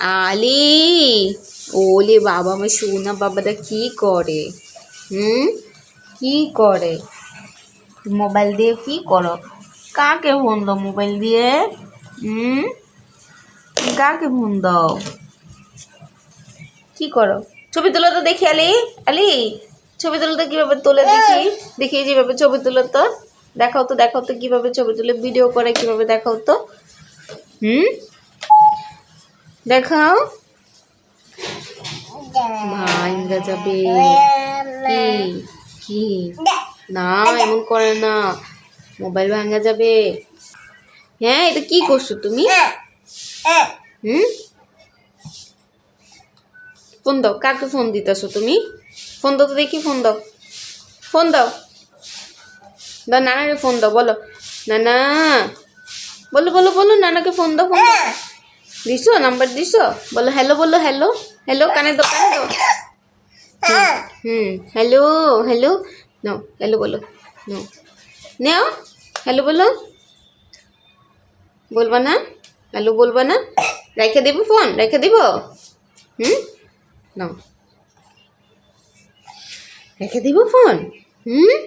আলি ওলে বাবা, আমার সোনা বাবাটা কি করে? কি করে? মোবাইল দিয়ে কি করো? কাকে ফোন দাও মোবাইল দিয়ে? কাকে ফোন দাও? কি করো? ছবি তোলো তো দেখি। আলি আলি ছবি তোলো তো কিভাবে তোলে দেখি। দেখি যেভাবে ছবি তোলো তো দেখাও তো, দেখাও তো কিভাবে ছবি তুলে, ভিডিও করে কিভাবে দেখাও তো। দেখাও। ভাঙ্গা যাবে। কি কি না, এমন করে না, মোবাইল ভাঙ্গা যাবে। হ্যাঁ, এটা কি করছো তুমি? ফোন দাও। কাকে ফোন দিতেছো তুমি? ফোন দাও তো দেখি, ফোন দাও, ফোন দাও। দাও নানারে ফোন দাও, বলো নানা, বলো বলো বলো নানাকে ফোন দাও, ফোন দাও। দিছো নাম্বার দিছো? বলো হ্যালো, বলো হ্যালো, হ্যালো কানে দাও, কানে দাও। হ্যালো হ্যালো, নাও হ্যালো বলো, নাও নাও হ্যালো বলো। বলবা না? হ্যালো বলবা না? রেখে দেব ফোন, রেখে দিব? নাও, রেখে দিব ফোন। হুম